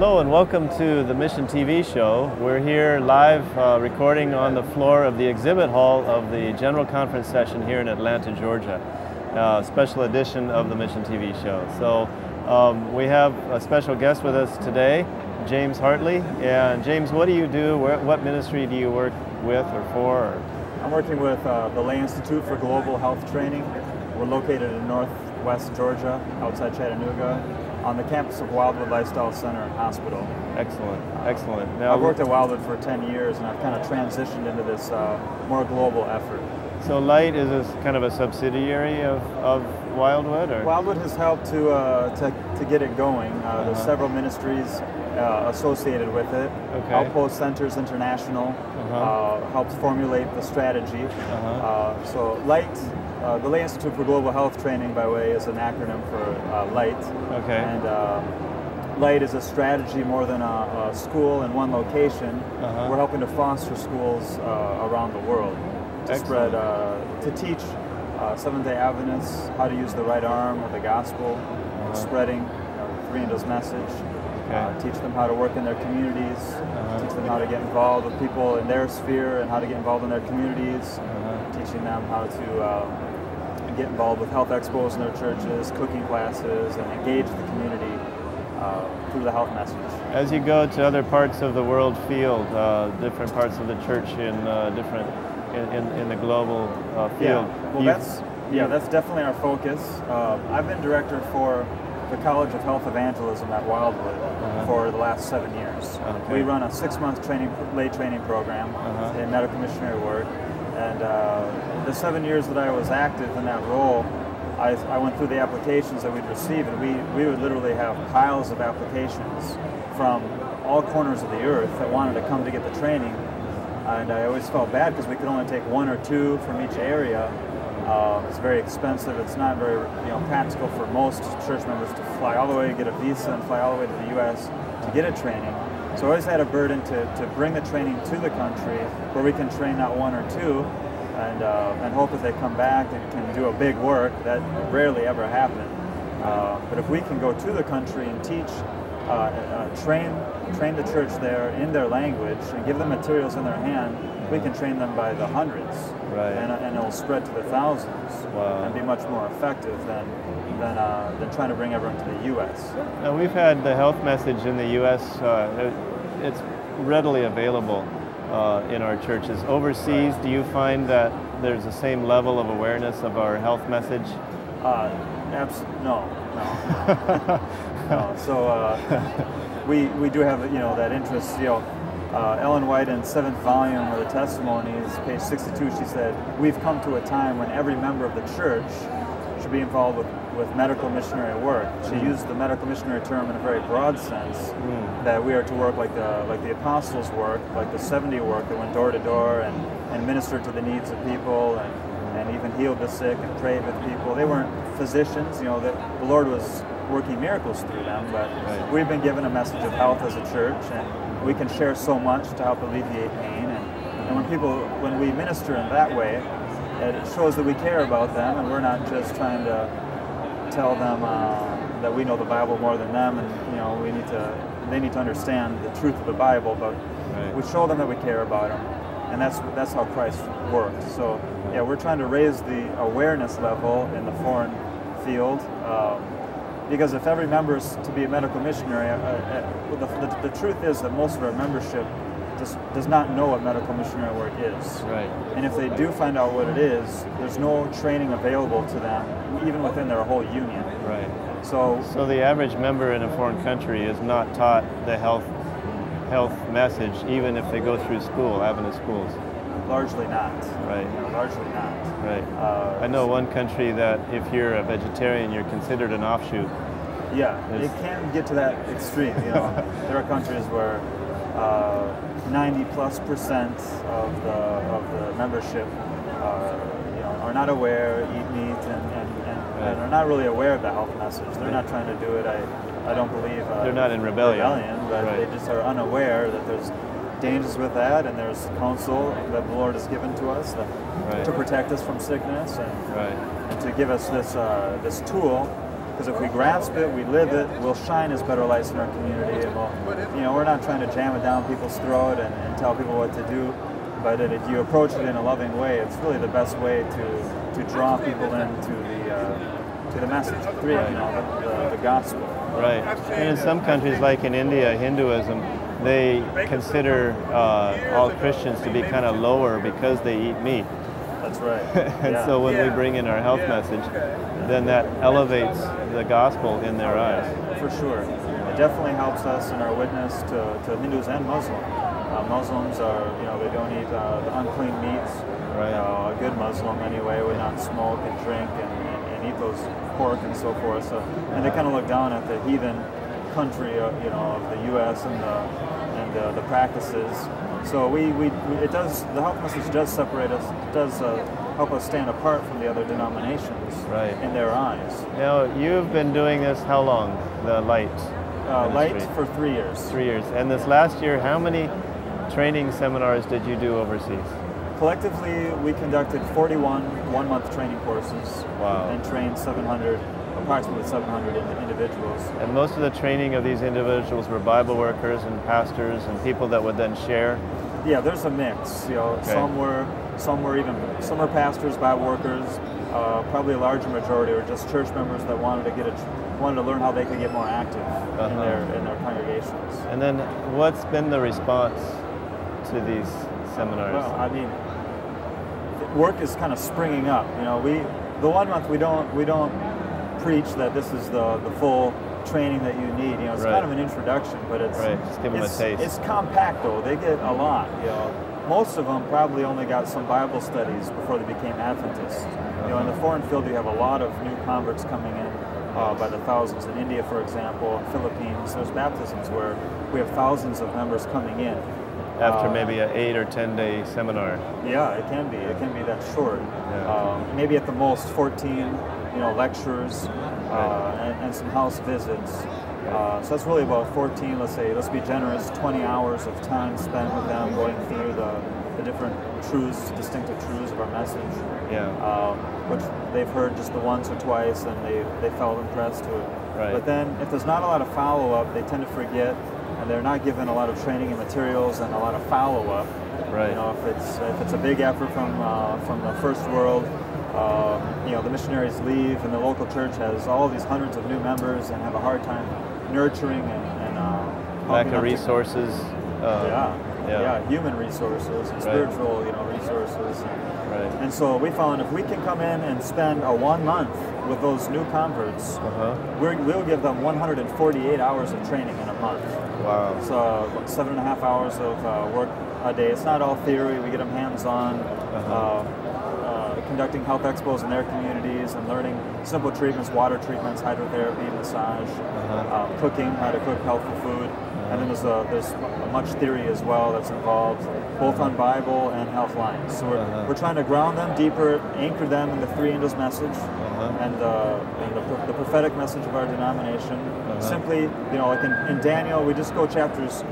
Hello and welcome to the Mission TV show. We're here live recording on the floor of the exhibit hall of the General Conference session here in Atlanta, Georgia. Special edition of the Mission TV show. So we have a special guest with us today, James Hartley. And James, what do you do? What ministry do you work with or for? I'm working with the Lay Institute for Global Health Training. We're located in northwest Georgia, outside Chattanooga, on the campus of Wildwood Lifestyle Center and Hospital. Excellent, excellent. Now, I've worked at Wildwood for 10 years, and I've kind of transitioned into this more global effort. So Light is kind of a subsidiary of Wildwood? Or? Wildwood has helped to get it going. There's several ministries associated with it. Okay. Outpost Centers International helps formulate the strategy. So Light, the Lay Institute for Global Health Training, by the way, is an acronym for Light. Okay. And Light is a strategy more than a school in one location. We're helping to foster schools around the world to spread, to teach Seventh-day Adventists how to use the right arm of the gospel, spreading the Three Angels message. Teach them how to work in their communities, teach them how to get involved with people in their sphere and how to get involved in their communities, teaching them how to get involved with health expos in their churches, cooking classes, and engage the community through the health message. As you go to other parts of the world field, different parts of the church in in the global field. Well, that's definitely our focus. I've been director for the College of Health Evangelism at Wildwood for the last 7 years. We run a 6-month lay training program in medical missionary work, and the 7 years that I was active in that role, I went through the applications that we'd receive, and we would literally have piles of applications from all corners of the earth that wanted to come to get the training, and I always felt bad because we could only take 1 or 2 from each area. It's very expensive. It's not very practical for most church members to fly all the way, get a visa, and fly all the way to the U.S. to get a training. So I always had a burden to bring the training to the country where we can train not 1 or 2 and hope that they come back and can do a big work. That rarely ever happens. But if we can go to the country and teach, train the church there in their language and give them materials in their hand, we can train them by the hundreds, and it will spread to the thousands, and be much more effective than trying to bring everyone to the U.S. Now, we've had the health message in the U.S. It's readily available in our churches. Overseas, do you find that there's the same level of awareness of our health message? No. No. So we do have that interest. Ellen White in 7th volume of the Testimonies, page 62, she said, "We've come to a time when every member of the church should be involved with medical missionary work." She used the medical missionary term in a very broad sense, that we are to work like the apostles work, like the 70 work that went door to door and ministered to the needs of people and even healed the sick and prayed with people. They weren't physicians, the Lord was working miracles through them, but we've been given a message of health as a church, and we can share so much to help alleviate pain. And when we minister in that way, it shows that we care about them, and we're not just trying to tell them that we know the Bible more than them, and they need to understand the truth of the Bible, but we show them that we care about them, and that's how Christ works. So yeah, we're trying to raise the awareness level in the foreign field, because if every member is to be a medical missionary, the truth is that most of our membership does not know what medical missionary work is. And if they do find out what it is, there's no training available to them, even within their whole union. So the average member in a foreign country is not taught the health message, even if they go through school, Adventist schools. Largely not. Largely not. I know one country that if you're a vegetarian, you're considered an offshoot. Yeah, it can get to that extreme. There are countries where 90+% of the membership are not aware, eat meat, and are not really aware of the health message. They're not trying to do it. I don't believe they're not in rebellion, but they just are unaware that there's dangers with that, and there's counsel that the Lord has given to us to protect us from sickness and to give us this tool Because if we grasp it, we live it, we'll shine as better lights in our community, and we're not trying to jam it down people's throat and tell people what to do, but if you approach it in a loving way, it's really the best way to draw people into the message, the gospel. Right. And in some countries, like in India, Hinduism, they consider all Christians to be kind of lower because they eat meat. That's right. And so when we bring in our health message, then that elevates the gospel in their eyes. For sure. It definitely helps us in our witness to Hindus and Muslims. Muslims are, they don't eat the unclean meats. Right. A good Muslim anyway would not smoke and drink and eat those pork and so forth. So, and they kind of look down at the heathen country, of the U.S. and the practices. So the health message does separate us, does help us stand apart from the other denominations in their eyes. Now, you've been doing this how long, the light? Light for 3 years. 3 years. And this last year, how many training seminars did you do overseas? Collectively, we conducted 41 one-month training courses. Wow. And trained approximately 700 individuals. And most of the training of these individuals were Bible workers and pastors and people that would then share? Yeah, there's a mix. Okay. Some were pastors, Bible workers. Probably a larger majority were just church members that wanted to learn how they could get more active in their congregations. And then, what's been the response to these seminars? Well, I mean, work is kind of springing up. The 1 month we don't preach that this is the full training that you need. It's kind of an introduction, but it's just give them a taste. It's compact though. They get a lot. Most of them probably only got some Bible studies before they became Adventists. In the foreign field, you have a lot of new converts coming in by the thousands. In India, for example, Philippines, there's baptisms where we have thousands of members coming in. After maybe an 8 or 10 day seminar. Yeah, it can be. It can be that short. Yeah. Maybe at the most 14, lectures and some house visits. So that's really about 14. Let's be generous. 20 hours of time spent with them, going through the different truths, distinctive truths of our message. Yeah. Which they've heard just the once or twice, and they felt impressed to it. Right. But then, if there's not a lot of follow-up, they tend to forget. And they're not given a lot of training and materials and a lot of follow-up. Right. If it's a big effort from the first world, the missionaries leave, and the local church has all these hundreds of new members and have a hard time nurturing and lack of resources. Human resources and spiritual, resources. And so we found if we can come in and spend a 1 month with those new converts, we'll give them 148 hours of training in a month. Wow. So 7.5 hours of work a day. It's not all theory. We get them hands-on, conducting health expos in their communities and learning simple treatments, water treatments, hydrotherapy, massage, cooking, how to cook healthful food. And then there's much theory as well that's involved, both on Bible and health lines. So we're trying to ground them deeper, anchor them in the three angels message and the prophetic message of our denomination. Simply, like in Daniel, we just go chapters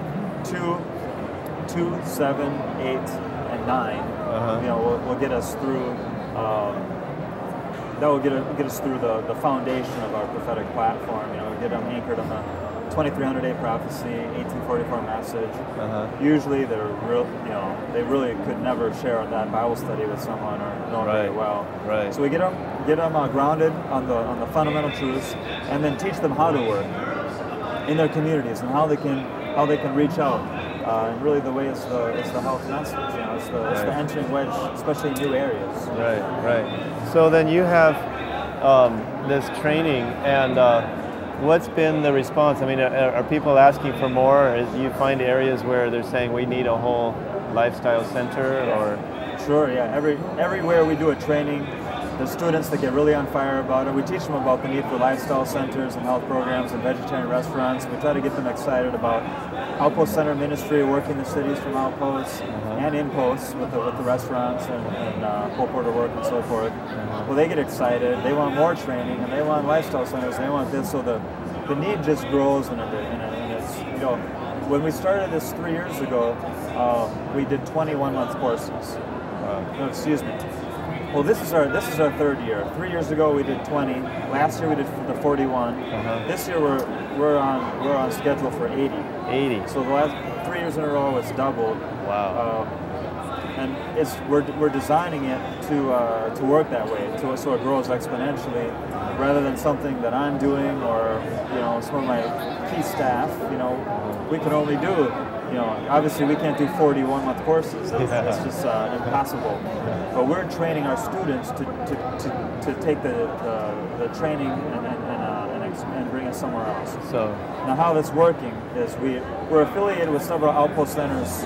2, 7, 8, and 9. Will get us through. That will get us through the foundation of our prophetic platform. Get them anchored on the 2300A prophecy, 1844 message. Usually, they really could never share that Bible study with someone or know very well. So we get them grounded on the fundamental truths, and then teach them how to work in their communities and how they can reach out. And really, the way is the health message. It's the entering wedge, especially in new areas. Right. So then you have this training, and what's been the response? I mean, are people asking for more? Do you find areas where they're saying we need a whole lifestyle center, or? Sure. Yeah. Everywhere we do a training, the students that get really on fire about it, we teach them about the need for lifestyle centers and health programs and vegetarian restaurants. We try to get them excited about outpost center ministry, working the cities from outposts and inposts with the restaurants and co-porter work and so forth. Well, they get excited. They want more training, and they want lifestyle centers. They want this, so the need just grows, and it's when we started this 3 years ago, we did 21 month courses. No, excuse me. Well, this is our third year. 3 years ago we did 20. Last year we did the 41. This year we're on schedule for 80. 80. So the last 3 years in a row it's doubled. Wow. And we're designing it to work that way, so it grows exponentially, rather than something that I'm doing or some of my key staff. We can only do. Obviously we can't do 40 one-month courses. It's just impossible. But we're training our students to take the training and bring it somewhere else. So now how that's working is we're affiliated with several Outpost Centers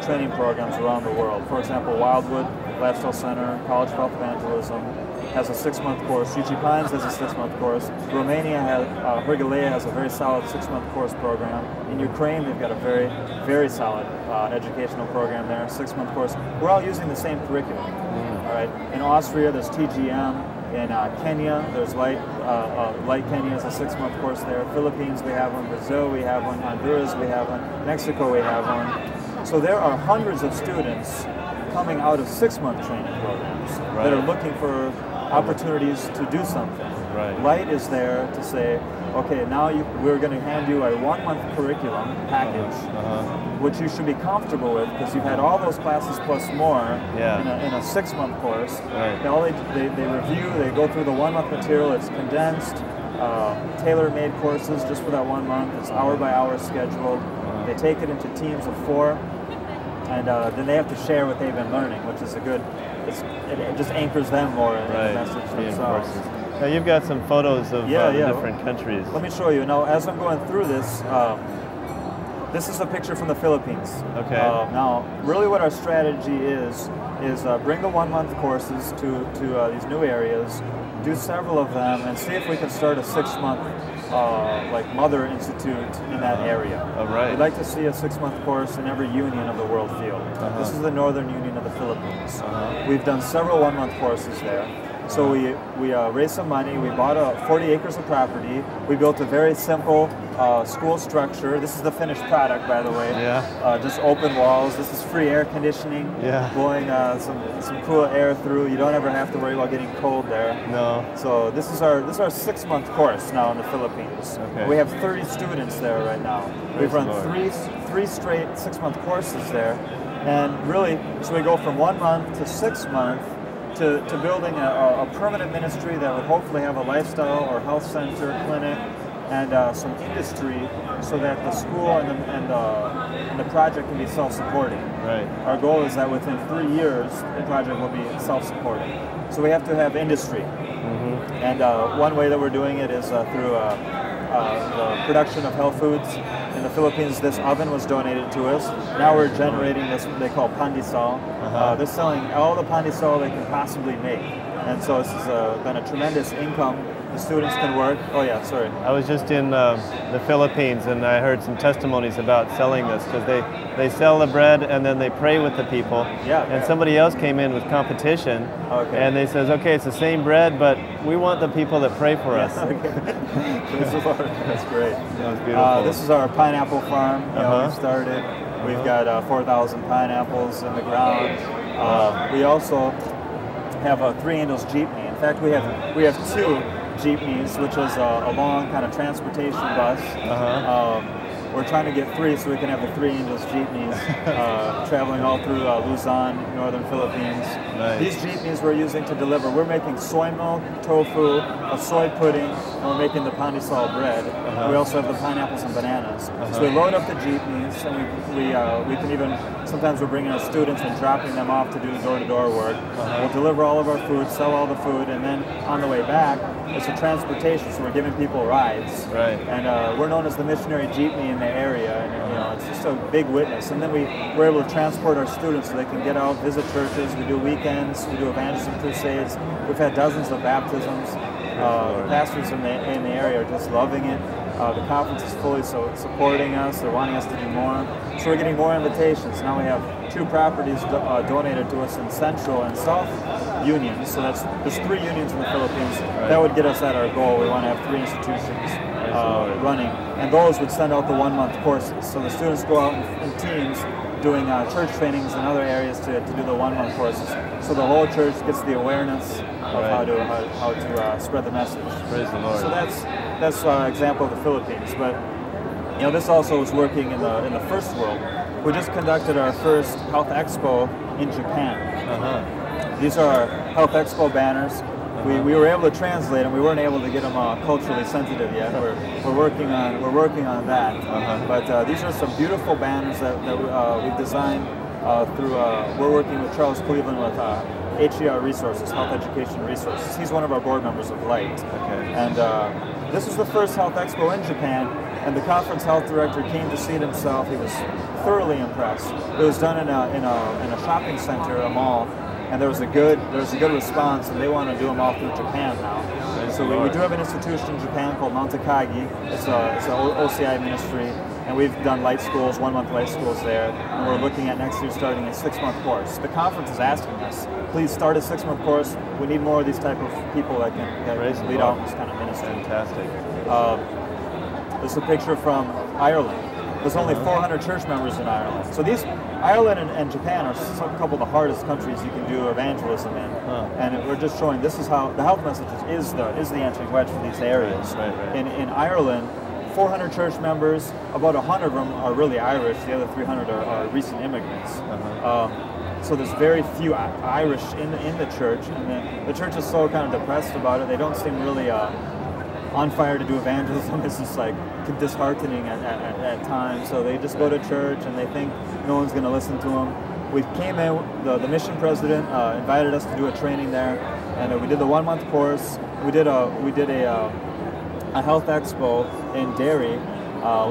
training programs around the world. For example, Wildwood Lifestyle Center, College of Health Evangelism has a 6-month course. UG Pines has a 6-month course. Romania Hârghălea has a very solid 6-month course program. In Ukraine, they've got a very, very solid educational program there, 6-month course. We're all using the same curriculum. All right. In Austria, there's TGM. In Kenya, there's Light Kenya is a 6-month course there. Philippines, we have one. Brazil, we have one. Honduras, we have one. Mexico, we have one. So there are hundreds of students coming out of 6-month training programs that are looking for opportunities to do something. Right. Light is there to say, okay, now we're going to hand you a 1-month curriculum package, which you should be comfortable with because you've had all those classes plus more in a 6-month course. Right. They review, they go through the 1-month material, it's condensed, tailor-made courses just for that 1 month. It's hour-by-hour scheduled. They take it into teams of 4, and then they have to share what they've been learning, which is it just anchors them more in the message themselves. Now you've got some photos of different countries. Let me show you. Now, as I'm going through this, this is a picture from the Philippines. Okay. Now, really what our strategy is bring the 1-month courses to these new areas, do several of them, and see if we can start a 6-month Mother Institute in that area. Right. We'd like to see a 6-month course in every union of the world field. This is the Northern Union of the Philippines. We've done several 1-month courses there. So we raised some money, we bought 40 acres of property, we built a very simple school structure. This is the finished product, by the way. Just open walls. This is free air conditioning, blowing some cool air through. You don't ever have to worry about getting cold there. No. So this is our 6-month course now in the Philippines. Okay. We have 30 students there right now. We've run three straight 6-month courses there. And really, so we go from 1 month to 6 months to building a permanent ministry that would hopefully have a lifestyle or health center, clinic, and some industry, so that the school and the project can be self-supporting. Right. Our goal is that within 3 years, the project will be self-supporting. So we have to have industry. And one way that we're doing it is through the production of health foods. In the Philippines, this oven was donated to us. Now we're generating this, they call pandesal. They're selling all the pandesal they can possibly make. And so this has been a tremendous income. The students can work. Oh yeah, sorry. I was just in the Philippines and I heard some testimonies about selling this because they sell the bread and then they pray with the people. And somebody else came in with competition and they says, okay, it's the same bread, but we want the people that pray for us. That's great. That was beautiful. This is our pineapple farm. We started. We've got 4,000 pineapples in the ground. We also have a 3 Angels jeepney. In fact, we have 2 jeepneys, which is a long kind of transportation bus. We're trying to get 3 so we can have the 3 Angels jeepneys traveling all through Luzon, northern Philippines. Nice. These jeepneys we're using to deliver, we're making soy milk, tofu, a soy pudding, and we're making the pandesal bread. We also have the pineapples and bananas. So we load up the jeepneys, and we can even, sometimes we're bringing our students and dropping them off to do door-to-door work. We'll deliver all of our food, sell all the food, and then on the way back, it's a transportation, so we're giving people rides. And we're known as the missionary jeepney in the area, and it's just a big witness. And then we're able to transport our students so they can get out, visit churches. We do weekends, we do evangelism crusades. We've had dozens of baptisms. The pastors in the area are just loving it. The conference is fully supporting us. They're wanting us to do more. So we're getting more invitations. Now we have 2 properties donated to us in Central and South unions. So there's 3 unions in the Philippines. That would get us at our goal. We want to have 3 institutions running. And those would send out the 1-month courses. So the students go out in teams doing church trainings in other areas to do the 1 month courses. So the whole church gets the awareness of how to spread the message. Praise the Lord. So that's an example of the Philippines. But this also is working in the first world. We just conducted our first Health Expo in Japan. These are our Health Expo banners. We were able to translate them. We weren't able to get them culturally sensitive yet. We're working on that. But these are some beautiful banners that we've designed through. We're working with Charles Cleveland with HER Resources, Health Education Resources. He's one of our board members of Light. And this was the first Health Expo in Japan, and the conference health director came to see it himself. He was thoroughly impressed. It was done in a shopping center, a mall, and there was a good response, and they want to do them all through Japan now. So we do have an institution in Japan called MTVgc2010 It's an OCI ministry, and we've done light schools, 1 month light schools there, and we're looking at next year starting a 6 month course. The conference is asking us, please start a 6 month course. We need more of these type of people that can lead out this kind of ministry. Fantastic. This is a picture from Ireland. There's only 400 church members in Ireland. So Ireland and Japan are a couple of the hardest countries you can do evangelism in. And we're just showing this is how the health message is the entering wedge for these areas. Right. In Ireland, 400 church members, about 100 of them are really Irish, the other 300 are recent immigrants. So there's very few Irish in the church, and the church is so kind of depressed about it. They don't seem really on fire to do evangelism. It's just like disheartening at times. So they just go to church and they think no one's going to listen to them. We came in, the mission president invited us to do a training there, and we did the 1 month course. We did a health expo in Derry,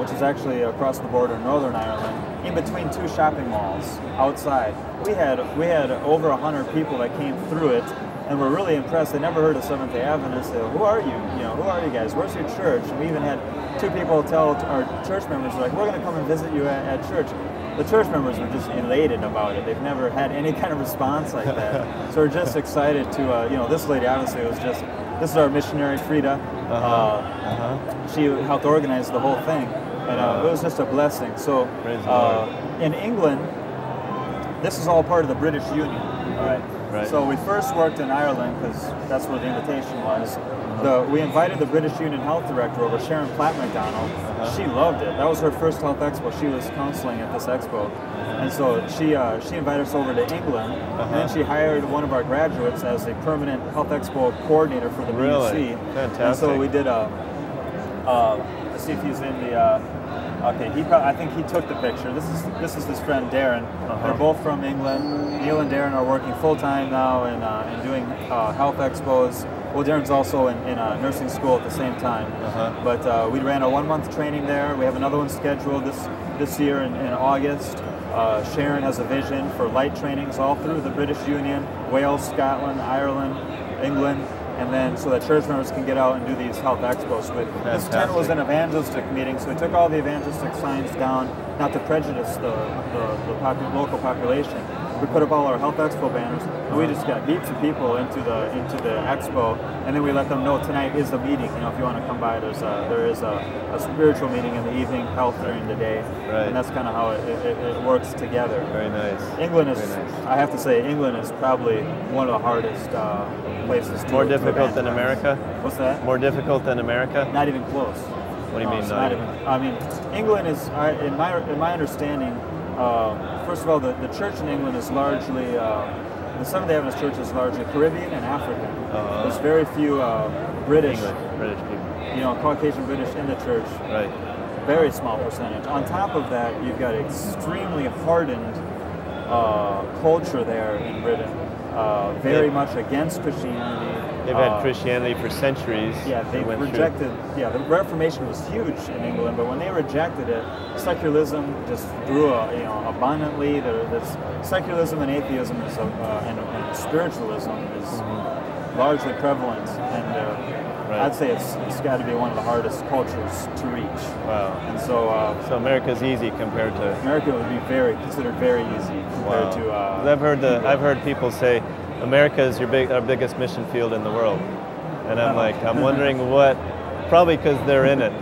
which is actually across the border in Northern Ireland, in between two shopping malls outside. We had over 100 people that came through it, and we're really impressed. They never heard of Seventh-day Adventists. They go, who are you? Who are you guys? Where's your church? And we even had 2 people tell our church members, like, we're going to come and visit you at church. The church members were just elated about it. They've never had any kind of response like that. So we're just excited to, this lady obviously was just, this is our missionary, Frida. She helped organize the whole thing. And it was just a blessing. So in England, this is all part of the British Union. All right. So we first worked in Ireland because that's where the invitation was. We invited the British Union Health Director over, Sharon Platt McDonald. She loved it. That was her first health expo. She was counseling at this expo. And so she invited us over to England, and then she hired one of our graduates as a permanent health expo coordinator for the BBC. Fantastic. And so we did let's see if he's in the, okay, I think he took the picture. This is his friend Darren. They're both from England. Neil and Darren are working full-time now and doing health expos. Well, Darren's also in nursing school at the same time. But we ran a 1 month training there. We have another one scheduled this year in August. Sharon has a vision for light trainings all through the British Union, Wales, Scotland, Ireland, England, and then so that church members can get out and do these health expos. This tent was an evangelistic meeting, so we took all the evangelistic signs down, not to prejudice the local population. We put up all our health expo banners, and we just got heaps of people into the expo, and then we let them know tonight is the meeting. If you want to come by, there is a spiritual meeting in the evening, health during the day, and that's kind of how it works together. Very nice. England is, I have to say, England is probably one of the hardest places to. More difficult than America? What's that? More difficult than America? Not even close. What do you mean? Not even? I mean, England is, in my understanding. First of all, the church in England is largely, the Seventh-day Adventist Church is largely Caribbean and African. There's very few British people, Caucasian British in the church. Right. Very small percentage. On top of that, you've got extremely hardened culture there in Britain. Very much against Christianity. They've had Christianity for centuries. Yeah, they rejected. Yeah, the Reformation was huge in England, but when they rejected it, secularism just grew abundantly. Secularism and atheism is and spiritualism is largely prevalent, and I'd say it's got to be one of the hardest cultures to reach. Wow. And so America's easy compared to. America would be considered very easy compared to. I've heard people say, America is our biggest mission field in the world, and I'm wondering what, probably because they're in it.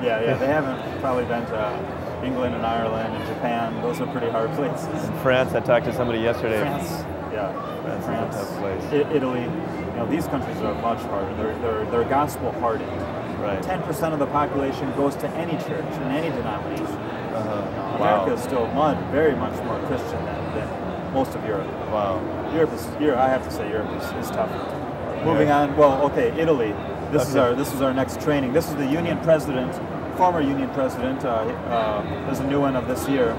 Yeah, they haven't probably been to, England and Ireland and Japan, those are pretty hard places. In France, I talked to somebody yesterday. France, yeah. France is a tough place. Italy, these countries are much harder. They're gospel hardened. Right. 10% of the population goes to any church in any denomination. America is still very much more Christian than most of Europe. Wow. I have to say Europe is tough. Moving on, well, okay, Italy. This is our next training. This is the union president, former union president. There's a new one of this year.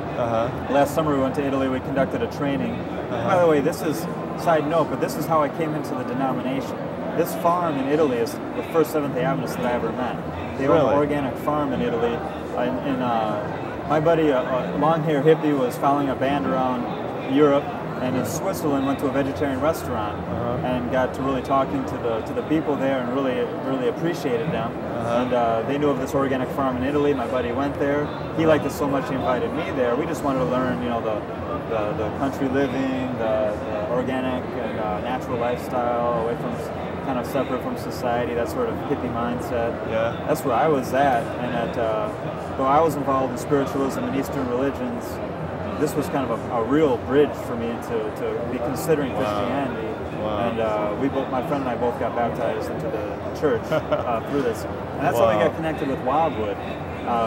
Last summer we went to Italy. We conducted a training. By the way, this is side note, but this is how I came into the denomination. This farm in Italy is the first Seventh-day Adventist that I ever met. They own an organic farm in Italy. My buddy, a long-haired hippie, was following a band around Europe, and in Switzerland went to a vegetarian restaurant and got to really talking to the people there and really appreciated them. And they knew of this organic farm in Italy. My buddy went there. He liked it so much he invited me there. We just wanted to learn, the country living, the organic and natural lifestyle, away from kind of separate from society, that sort of hippie mindset. Yeah. That's where I was at, and though I was involved in spiritualism and Eastern religions, this was kind of a real bridge for me to be considering Christianity. And my friend and I both got baptized into the church through this. And that's how we got connected with Wildwood,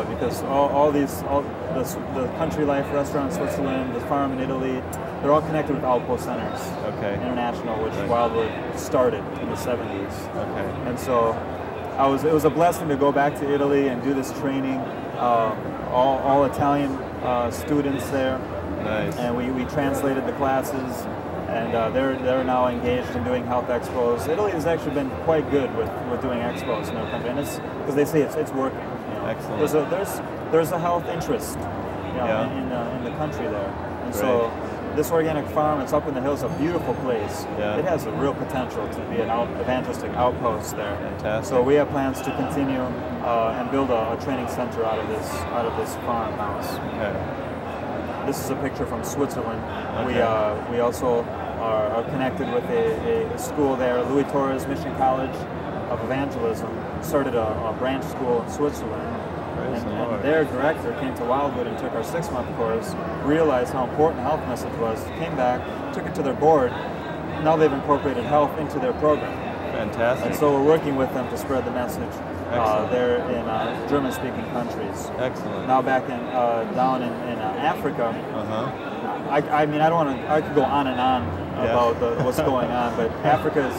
because the country life restaurant in Switzerland, the farm in Italy, they're all connected with Outpost Centers International, which Wildwood started in the 70s. And so it was a blessing to go back to Italy and do this training. All Italian students there. Nice. And we translated the classes, and they're now engaged in doing health expos. Italy has actually been quite good with doing expos in their country, and it's because they say it's working. Excellent. There's a health interest in the country there, and so this organic farm, it's up in the hills, a beautiful place. It has a real potential to be an evangelistic outpost there. Fantastic. So we have plans to continue and build a training center out of this farmhouse. This is a picture from Switzerland. We also are connected with a school there, Louis Torres Mission College of Evangelism. Started a branch school in Switzerland. And their director came to Wildwood and took our 6-month course, realized how important health message was, came back, took it to their board. Now they've incorporated health into their program. Fantastic. And so we're working with them to spread the message there in German-speaking countries. Excellent. Now back down in Africa. I mean, I don't want to. I could go on and on about what's going on, but Africa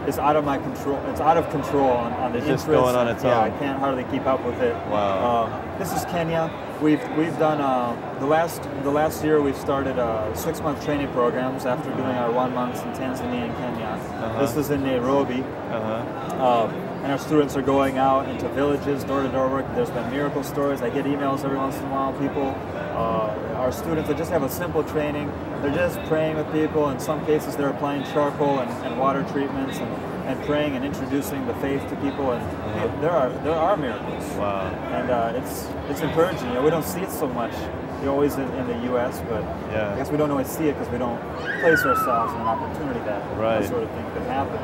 it's out of my control. It's out of control on the just going on its own. Yeah, I can't hardly keep up with it. Wow. This is Kenya. We've done the last year. We've started 6-month training programs after doing our 1 month in Tanzania and Kenya. This is in Nairobi. And our students are going out into villages, door-to-door work. There's been miracle stories. I get emails every once in a while. People, our students that just have a simple training. They're just praying with people. In some cases, they're applying charcoal and water treatments and praying and introducing the faith to people. And there are miracles. Wow. And it's encouraging. We don't see it so much. We're always in the U.S., but I guess we don't always see it because we don't place ourselves in an opportunity that sort of thing could happen.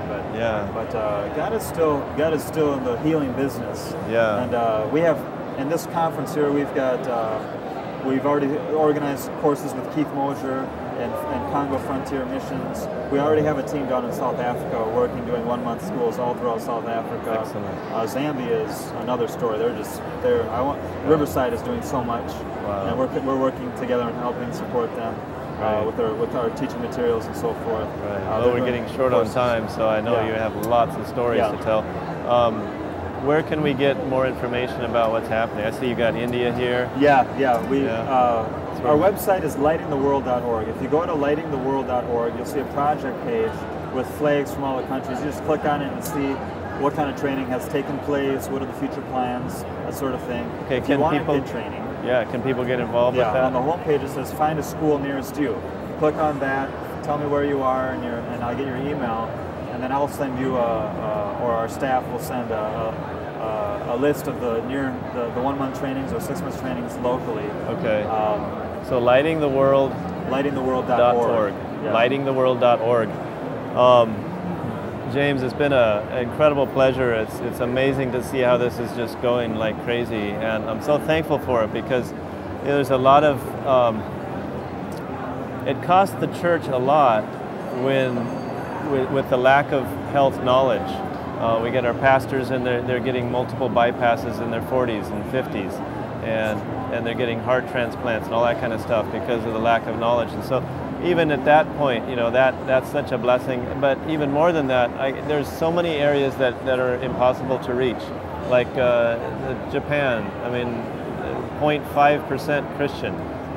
But God is still in the healing business. And we have in this conference here we've already organized courses with Keith Mosier and Congo Frontier Missions. We already have a team down in South Africa working, doing 1 month schools all throughout South Africa. Excellent. Zambia is another story. Riverside is doing so much, and we're working together and helping support them with our teaching materials and so forth. Well, we're getting short on time, so I know you have lots of stories to tell. Where can we get more information about what's happening? I see you got India here. Our website is lightingtheworld.org. If you go to lightingtheworld.org, you'll see a project page with flags from all the countries. You just click on it and see what kind of training has taken place, what are the future plans, that sort of thing. Okay, if you want to get training. Can people get involved with that? On the homepage it says find a school nearest you. Click on that, tell me where you are, and I'll get your email, and then I'll send you or our staff will send a list of the 1 month trainings or 6 month trainings locally. Okay. So lightingtheworld.org. Lightingtheworld.org. Lightingtheworld.org. James, it's been an incredible pleasure. It's amazing to see how this is just going like crazy, and I'm so thankful for it because there's a lot of, it costs the church a lot with the lack of health knowledge. We get our pastors and they're getting multiple bypasses in their 40s and 50s, and they're getting heart transplants and all that kind of stuff because of the lack of knowledge. And so even at that point, you know, that's such a blessing. But even more than that, there's so many areas that are impossible to reach, like Japan. I mean, 0.5% Christian.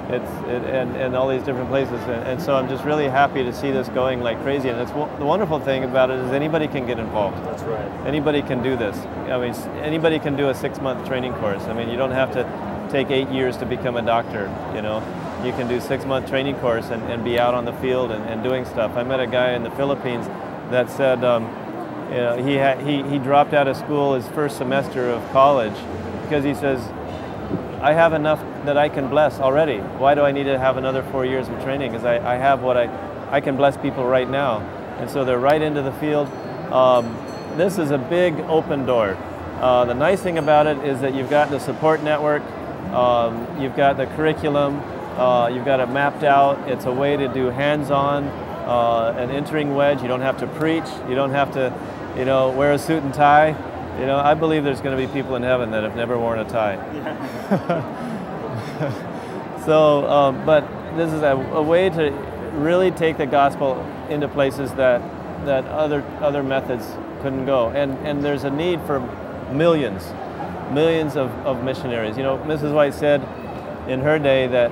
And all these different places, and so I'm just really happy to see this going like crazy. And the wonderful thing about it is anybody can get involved. That's right. Anybody can do this. I mean, anybody can do a 6-month training course. I mean, you don't have to take 8 years to become a doctor. You know, you can do a 6-month training course and be out on the field and doing stuff. I met a guy in the Philippines that said, you know, he dropped out of school his first semester of college because he says, I have enough that I can bless already. Why do I need to have another 4 years of training? Because I have what I can bless people right now. And so they're right into the field. This is a big open door. The nice thing about it is that you've got the support network, you've got the curriculum, you've got it mapped out. It's a way to do hands-on, an entering wedge. You don't have to preach. You don't have to, you know, wear a suit and tie. You know, I believe there's going to be people in heaven that have never worn a tie. Yeah. So, but this is a way to really take the gospel into places that other methods couldn't go. And there's a need for millions of missionaries. You know, Mrs. White said in her day that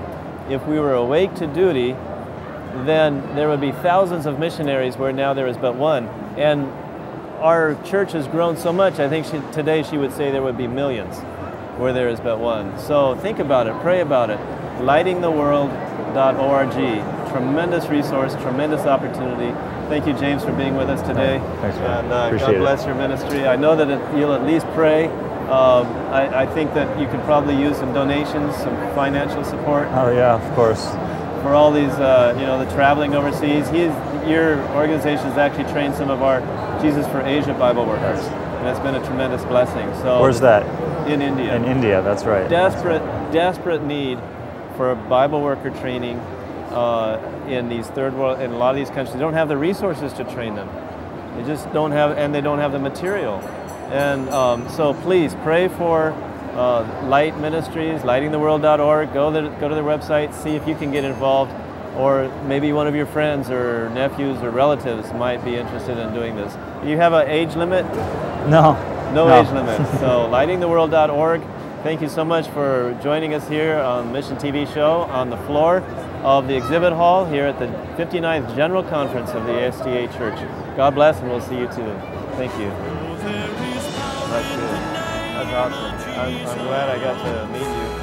if we were awake to duty, then there would be thousands of missionaries where now there is but one. And our church has grown so much, I think today she would say there would be millions where there is but one. So think about it, pray about it. Lightingtheworld.org, tremendous resource, tremendous opportunity. Thank you, James, for being with us today. Thanks, man. And God bless your ministry. I know that you'll at least pray. I think that you could probably use some donations, some financial support. Oh yeah, of course. For all these, you know, the traveling overseas. Your organization has actually trained some of our Jesus for Asia Bible workers, and it's been a tremendous blessing. So where's that? In India. In India, that's right. Desperate need for Bible worker training in these third world, in a lot of these countries. They don't have the resources to train them. They just don't have, and they don't have the material. And so please pray for Light Ministries, lightingtheworld.org. Go to their website, see if you can get involved, or maybe one of your friends or nephews or relatives might be interested in doing this. Do you have an age limit? No. No age limit. So lightingtheworld.org. Thank you so much for joining us here on Mission TV Show on the floor of the exhibit hall here at the 59th General Conference of the ASTA Church. God bless, and we'll see you too. Thank you. That's good. That's awesome. I'm glad I got to meet you.